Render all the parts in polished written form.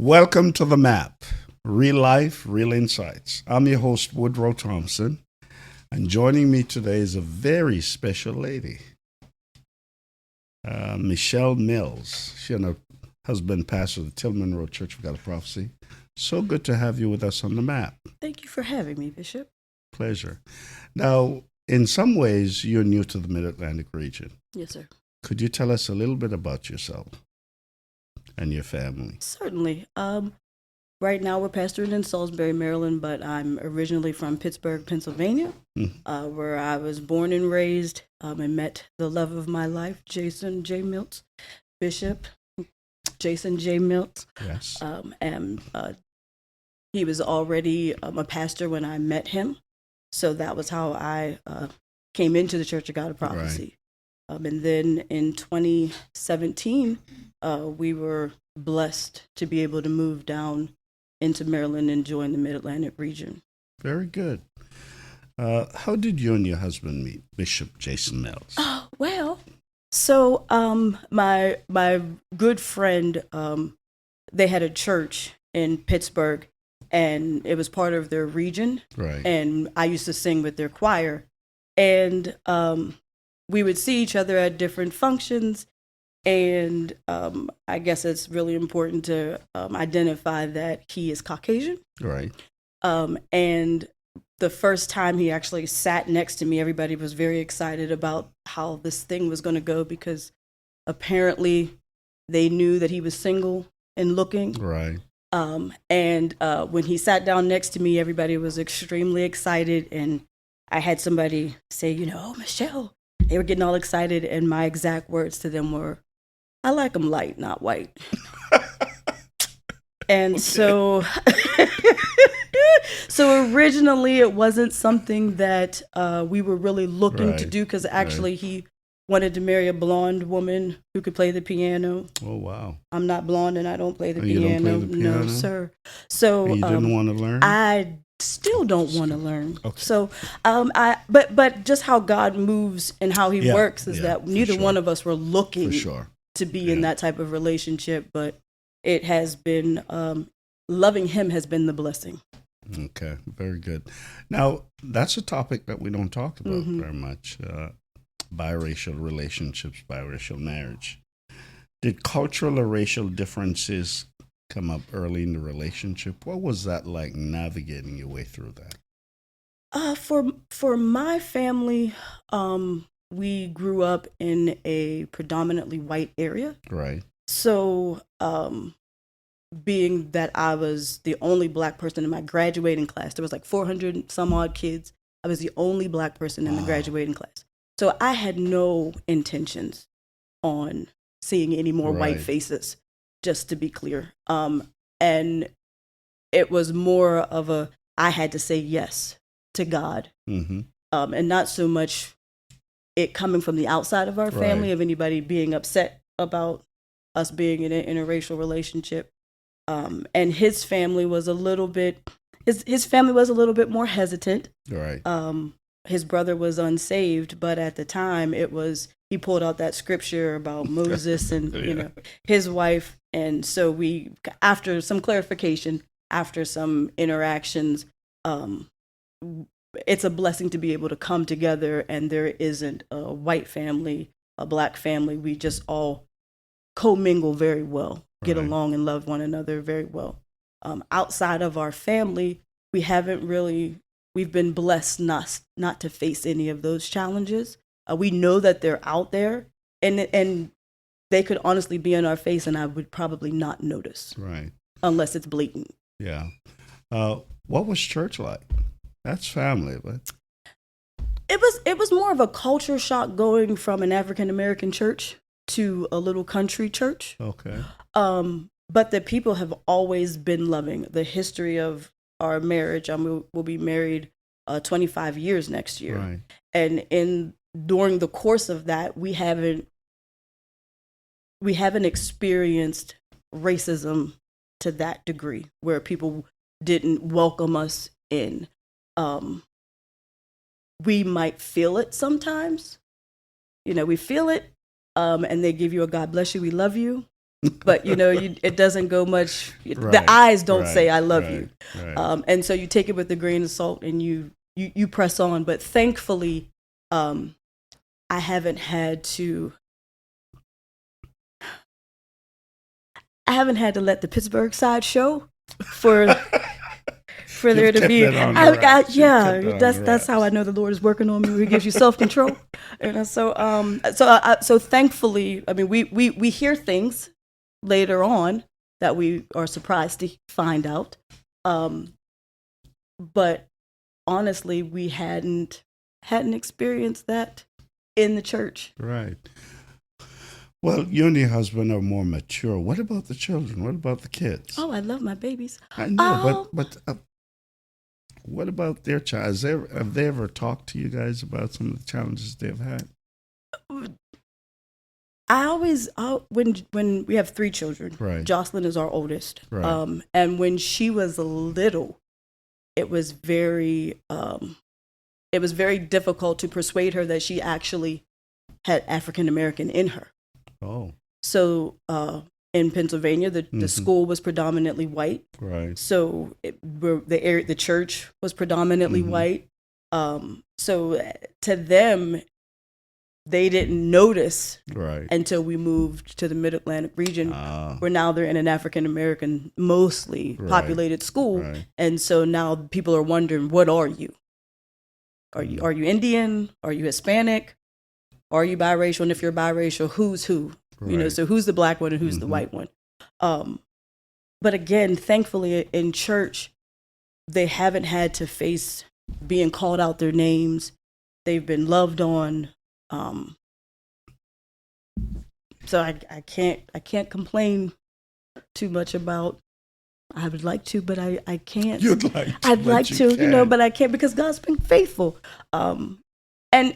Welcome to the M.A.P, Real Life, Real Insights. I'm your host, Woodrow Thompson, and joining me today is a very special lady, Michelle Miltz. She and her husband pastor of the Tillman Road Church of God of Prophecy. So good to have you with us on the M.A.P. Thank you for having me, Bishop. Pleasure. Now, in some ways, you're new to the Mid-Atlantic region. Yes, sir. Could you tell us a little bit about yourself and your family? Certainly. Right now we're pastoring in Salisbury, Maryland, but I'm originally from Pittsburgh, Pennsylvania, where I was born and raised and met the love of my life, Jason J. Miltz, Bishop Jason J. Miltz. Yes. And he was already a pastor when I met him, so that was how I came into the Church of God of Prophecy. Right. And then in 2017, we were blessed to be able to move down into Maryland and join the Mid-Atlantic region. Very good. How did you and your husband meet, Bishop Jason Miltz? So my good friend, they had a church in Pittsburgh, and it was part of their region. Right. And I used to sing with their choir, and we would see each other at different functions. And I guess it's really important to identify that he is Caucasian. Right. And the first time he actually sat next to me, everybody was very excited about how this thing was going to go, because apparently they knew that he was single and looking. Right. And when he sat down next to me, everybody was extremely excited. And I had somebody say, "Oh, Michelle." They were getting all excited, and my exact words to them were, "I like them light, not white." And so originally it wasn't something that we were really looking to do, because actually he wanted to marry a blonde woman who could play the piano. Oh, wow. I'm not blonde and I don't play the piano. You don't play the piano? No, sir. So you didn't want to learn? I still don't want to learn. Okay. So but just how God moves and how he works is that neither one of us were looking to be in that type of relationship, but it has been loving him has been the blessing. Okay, very good. Now, that's a topic that we don't talk about very much. Biracial relationships, biracial marriage. Did cultural or racial differences come up early in the relationship? What was that like, navigating your way through that? For my family, we grew up in a predominantly white area. Right. So, being that I was the only black person in my graduating class, there was like 400 some odd kids. I was the only black person in the graduating class. So I had no intentions on seeing any more white faces, just to be clear. And it was more of I had to say yes to God. And not so much it coming from the outside of our family, of anybody being upset about us being in an interracial relationship. And his family was a little bit, his family was a little bit more hesitant. Right. His brother was unsaved, but at the time he pulled out that scripture about Moses and, his wife. And so after some clarification, after some interactions, it's a blessing to be able to come together, and there isn't a white family, a black family. We just all commingle very well, get along and love one another very well. Outside of our family, we've been blessed not to face any of those challenges. We know that they're out there, and they could honestly be in our face, and I would probably not notice. Right. Unless it's blatant. Yeah. What was church like? That's family, but it was more of a culture shock going from an African American church to a little country church. Okay. But the people have always been loving. The history of our marriage, we'll be married 25 years next year. Right. And during the course of that, we haven't experienced racism to that degree where people didn't welcome us in. We might feel it sometimes. We feel it, and they give you a God bless you, we love you. but it doesn't go much. The Right, eyes don't right, say I love right, you, right. and so you take it with a grain of salt and you press on. But thankfully, I haven't had to. I haven't had to let the Pittsburgh side show for there You've to kept be. that on the wraps. You've Yeah, kept it on the that's how I wraps. know the Lord is working on me. He gives you self control, and so thankfully, I mean, we hear things later on that we are surprised to find out, but honestly, we hadn't experienced that in the church. Right. Well, you and your husband are more mature. What about the children? What about the kids? Oh, I love my babies. I know, Um, but what about their child? Have they ever talked to you guys about some of the challenges they've had? When we have 3 children, Right. Jocelyn is our oldest. Right. And when she was little, it was very difficult to persuade her that she actually had African American in her. Oh. So in Pennsylvania, the school was predominantly white. Right. So the church was predominantly white. So to them, they didn't notice Right. until we moved to the Mid-Atlantic region, Ah. where now they're in an African American, mostly Right. populated school, Right. and so now people are wondering, what are you? Are you Indian? Are you Hispanic? Are you biracial? And if you're biracial, who's who? Right. So who's the black one and who's the white one? But again, thankfully in church, they haven't had to face being called out their names. They've been loved on. So I can't complain too much about. I would like to, but I can't. You'd like to. I'd like to, but I can't because God's been faithful. And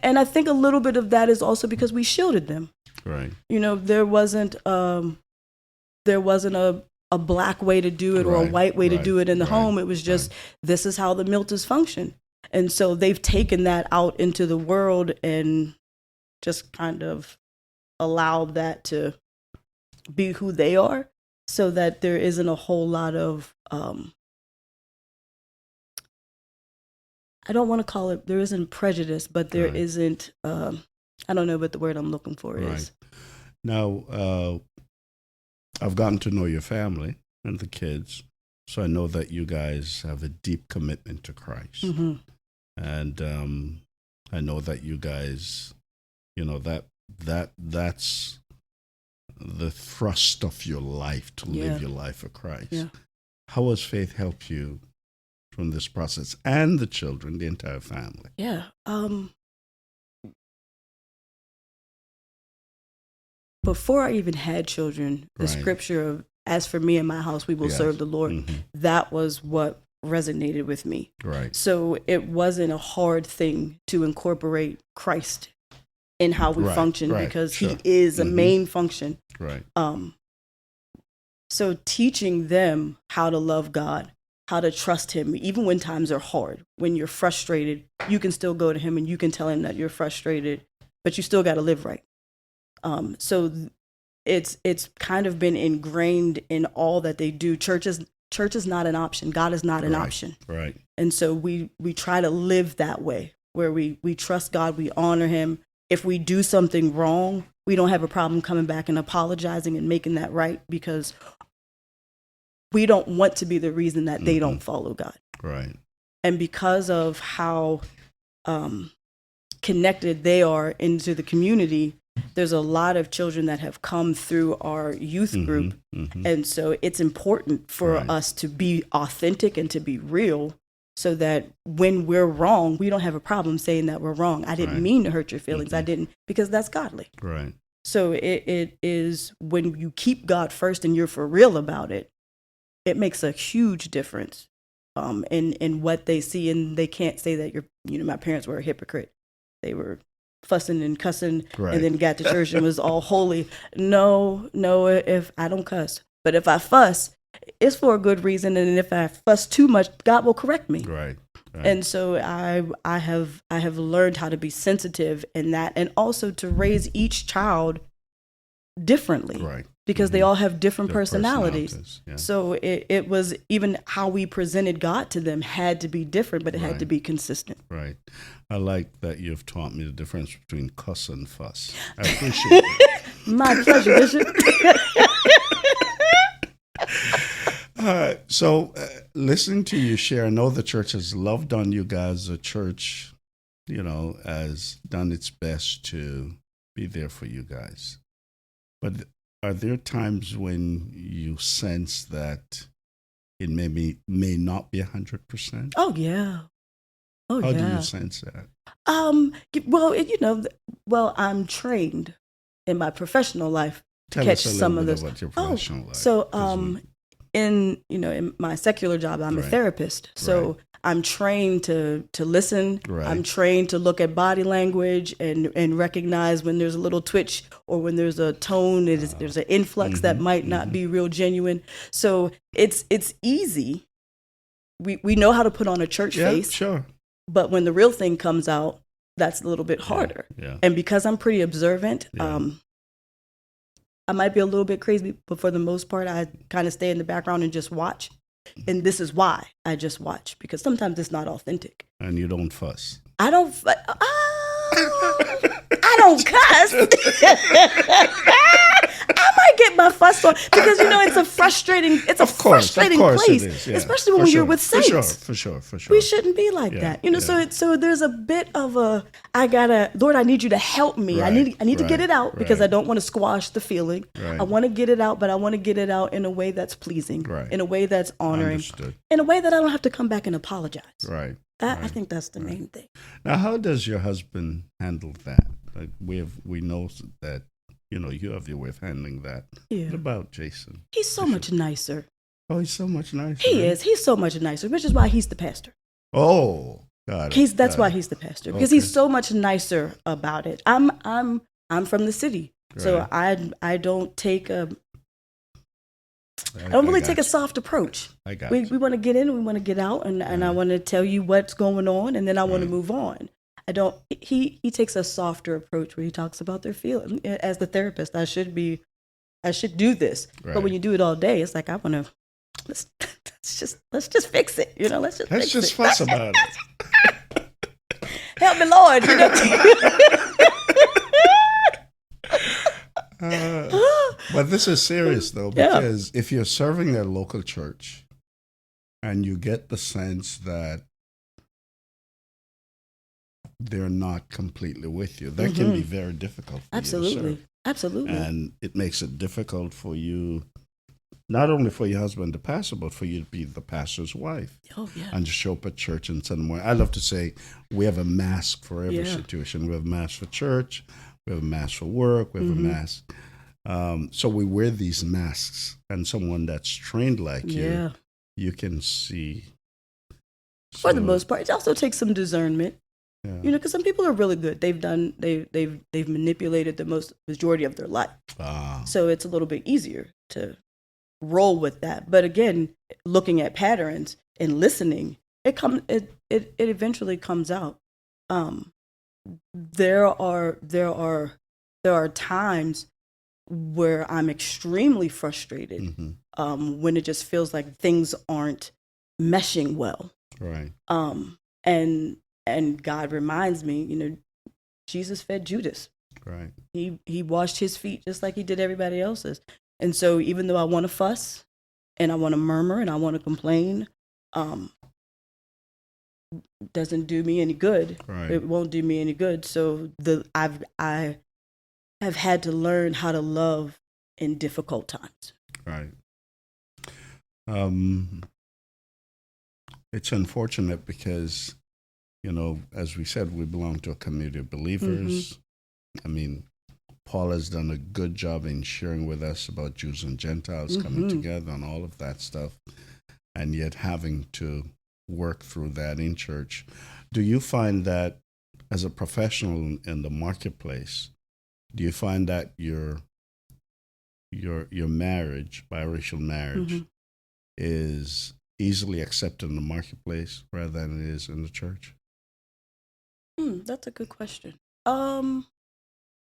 I think a little bit of that is also because we shielded them. Right. There wasn't a black way to do it or a white way to do it in the home. It was just this is how the Miltz function, and so they've taken that out into the world and just kind of allowed that to be who they are, so that there isn't a whole lot of I don't want to call it, there isn't prejudice, but there isn't, I don't know what the word I'm looking for is. Now, I've gotten to know your family and the kids, so I know that you guys have a deep commitment to Christ. Mm-hmm. And I know that you guys, that's the thrust of your life, to live your life for Christ. Yeah. How has faith helped you from this process, and the children, the entire family? Yeah. Before I even had children, the scripture of, as for me and my house, we will serve the Lord, that was what resonated with me. Right. So it wasn't a hard thing to incorporate Christ in how we function, because he is a main function. Right. So teaching them how to love God, how to trust him, even when times are hard, when you're frustrated, you can still go to him and you can tell him that you're frustrated, but you still got to live right. So it's kind of been ingrained in all that they do. Church is not an option. God is not an option. Right. And so we try to live that way, where we trust God, we honor him. If we do something wrong, we don't have a problem coming back and apologizing and making that right, because we don't want to be the reason that they don't follow God. Right. And because of how connected they are into the community, there's a lot of children that have come through our youth group. And so it's important for us to be authentic and to be real, so that when we're wrong, we don't have a problem saying that we're wrong. I didn't mean to hurt your feelings. I didn't, because that's godly. Right. So it is, when you keep God first and you're for real about it, it makes a huge difference in what they see. And they can't say that my parents were a hypocrite. They were fussing and cussing and then got to church and was all holy. No, if I don't cuss, but if I fuss, it's for a good reason. And if I fuss too much, God will correct me. Right. And so I have learned how to be sensitive in that, and also to raise each child differently. Right. because they all have different Their personalities. yeah. So it was even how we presented God to them had to be different, but it had to be consistent. Right. I like that you've taught me the difference between cuss and fuss. I appreciate it. My pleasure, Bishop. So, listening to you share, I know the church has loved on you guys. The church, has done its best to be there for you guys. But are there times when you sense that it may not be 100%? Oh yeah. Oh How yeah. do you sense that? Well, I'm trained in my professional life to Tell catch us a some little of bit this. about your professional life. So, in my secular job, I'm a therapist. So I'm trained to listen. Right. I'm trained to look at body language and recognize when there's a little twitch or when there's a tone, there's an influx that might not be real genuine. So it's easy. We know how to put on a church face. Sure. But when the real thing comes out, that's a little bit harder. Yeah. And because I'm pretty observant, Yeah. I might be a little bit crazy, but for the most part, I kind of stay in the background and just watch. And this is why I just watch, because sometimes it's not authentic. And you don't fuss. I don't cuss. I might get my fuss on because it's a frustrating place, especially when you're with saints. For sure. We shouldn't be like that, So there's a bit of Lord, I need you to help me. I need to get it out because I don't want to squash the feeling. Right. I want to get it out, but I want to get it out in a way that's pleasing, in a way that's honoring, Understood. in a way that I don't have to come back and apologize. Right. I think that's the main thing. Now, how does your husband handle that? Like we know that you have your way of handling that. Yeah. What about Jason? He's so much nicer. Oh, he's so much nicer. He is. He's so much nicer, which is why he's the pastor. Oh, got it. That's why he's the pastor, because he's so much nicer about it. I'm from the city, so I don't take I don't really take a soft approach. I got we want to get in and we want to get out, and I want to tell you what's going on, and then I want to move on. I don't. He takes a softer approach where he talks about their feelings. As the therapist, I should do this, but when you do it all day, it's like let's just fix it. Let's just fuss about it. Help me, Lord. But this is serious though, because if you're serving a local church and you get the sense that they're not completely with you, that can be very difficult for you to serve. Absolutely. And it makes it difficult for you, not only for your husband to pastor, but for you to be the pastor's wife. Oh, yeah. And to show up at church and Sunday morning. I love to say we have a mask for every situation. We have a mask for church. We have a mask for work. We have a mask. So we wear these masks. And someone that's trained like you can see. For the most part. It also takes some discernment. Yeah. Because some people are really good. They've manipulated the majority of their life. So it's a little bit easier to roll with that. But again, looking at patterns and listening, it eventually comes out. There are times where I'm extremely frustrated when it just feels like things aren't meshing well. Right. And God reminds me, Jesus fed Judas. Right. He washed his feet just like he did everybody else's. And so even though I want to fuss and I want to murmur and I want to complain, doesn't do me any good. Right. It won't do me any good. So I have had to learn how to love in difficult times. Right. It's unfortunate because, as we said, we belong to a community of believers. I mean, Paul has done a good job in sharing with us about Jews and Gentiles coming together and all of that stuff, and yet having to work through that in church. Do you find that as a professional in the marketplace, do you find that your marriage, biracial marriage, is easily accepted in the marketplace rather than it is in the church? That's a good question. In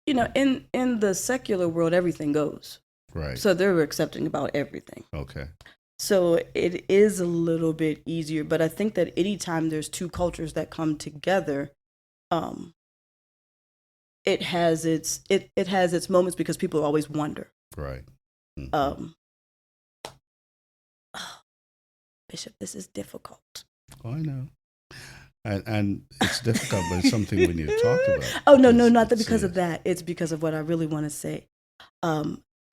the secular world, everything goes. Right. So they're accepting about everything. Okay. So it is a little bit easier, but I think that anytime there's two cultures that come together, it has its moments because people always wonder. Right. Bishop, this is difficult. Oh, I know. And it's difficult, but it's something we need to talk about. Oh, no, not because of that. It's because of what I really want to say,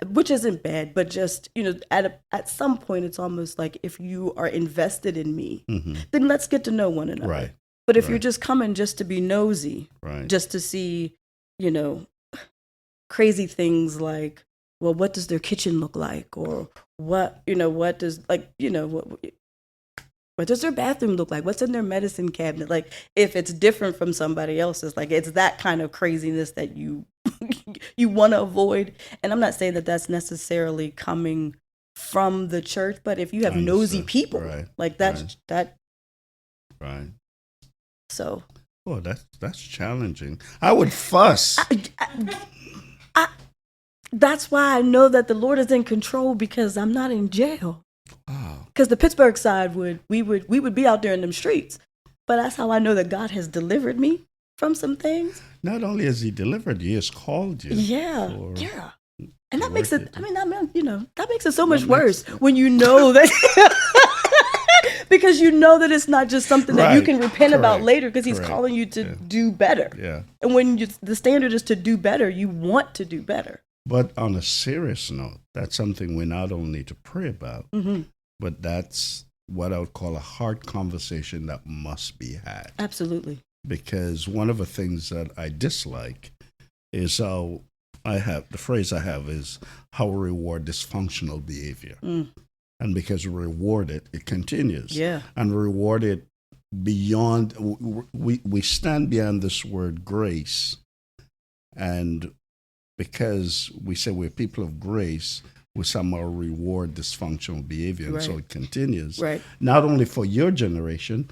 which isn't bad, but just, at some point, it's almost like if you are invested in me, then let's get to know one another. Right. But if you're just coming just to be nosy, right. just to see, crazy things like, well, what does their kitchen look like? Or what does, what does their bathroom look like? What's in their medicine cabinet? Like, if it's different from somebody else's, like, it's that kind of craziness that you you want to avoid. And I'm not saying that that's necessarily coming from the church, but if you have nosy people, like that. Right. So. Oh, that's challenging. I would fuss. That's why I know that the Lord is in control, because I'm not in jail. Wow. Because the Pittsburgh side we would be out there in them streets, but that's how I know that God has delivered me from some things. Not only has He delivered you, He has called you. Yeah. And that makes it. That makes it so much worse when you know that. Because you know that it's not just something that you can repent about later, because He's calling you to do better. Yeah. And when the standard is to do better, you want to do better. But on a serious note, that's something we not only need to pray about, but that's what I would call a hard conversation that must be had. Absolutely. Because one of the things that I dislike is how the phrase I have is how we reward dysfunctional behavior. And because we reward it, it continues. Yeah. And reward it beyond, we stand beyond this word grace. And because we say we're people of grace, we somehow reward dysfunctional behavior. And so it continues. Right. Not only for your generation,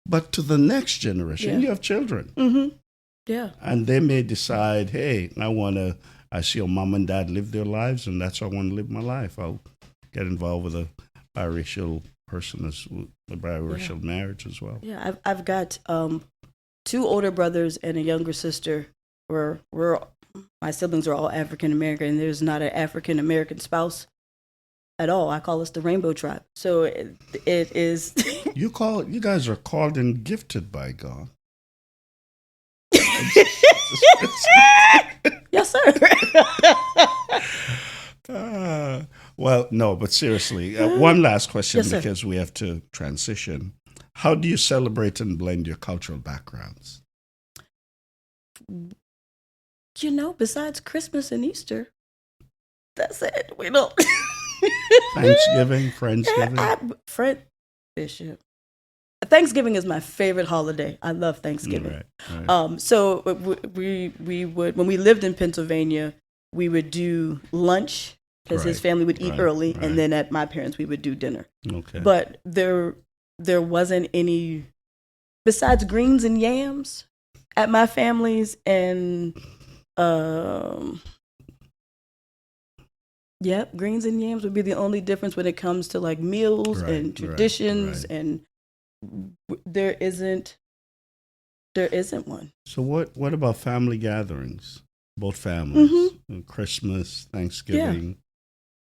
but to the next generation. Yeah. You have children. Yeah. And they may decide, hey, I see your mom and dad live their lives, and that's how I want to live my life. I'll get involved with a biracial person, a biracial marriage as well. Yeah, I've got 2 older brothers and a younger sister. My siblings are all African American, and there's not an African American spouse at all. I call us the Rainbow Tribe. So it is. You guys are called and gifted by God. Yes, sir. Well, no, but seriously, one last question, because we have to transition. How do you celebrate and blend your cultural backgrounds? Besides Christmas and Easter, that's it. We don't. Thanksgiving, Friendsgiving. Bishop. Thanksgiving is my favorite holiday. I love Thanksgiving. Right. So we would, when we lived in Pennsylvania, we would do lunch, because his family would eat early, and then at my parents' we would do dinner. Okay. But there wasn't any besides greens and yams at my family's, and greens and yams would be the only difference when it comes to like meals and traditions, and there isn't one. So what about family gatherings? Both families, Christmas, Thanksgiving.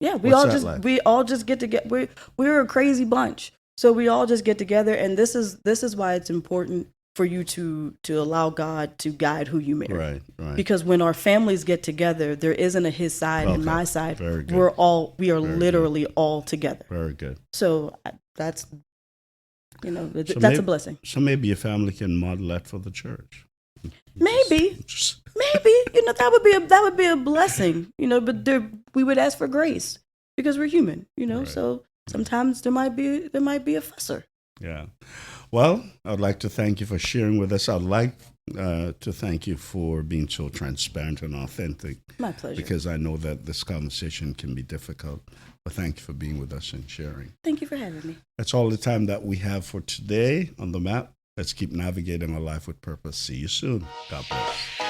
Yeah, we all just get together. We're a crazy bunch, so we all just get together, and this is why it's important for you to allow God to guide who you marry. Right. Because when our families get together, there isn't a his side and my side. Very good. We are literally all together. Very good. So that's a blessing. So maybe your family can model that for the church. Maybe that would be a blessing. But we would ask for grace, because we're human. So sometimes there might be a fusser. Yeah. Well, I'd like to thank you for sharing with us. I'd like to thank you for being so transparent and authentic. My pleasure. Because I know that this conversation can be difficult. But thank you for being with us and sharing. Thank you for having me. That's all the time that we have for today on the map. Let's keep navigating our life with purpose. See you soon. God bless.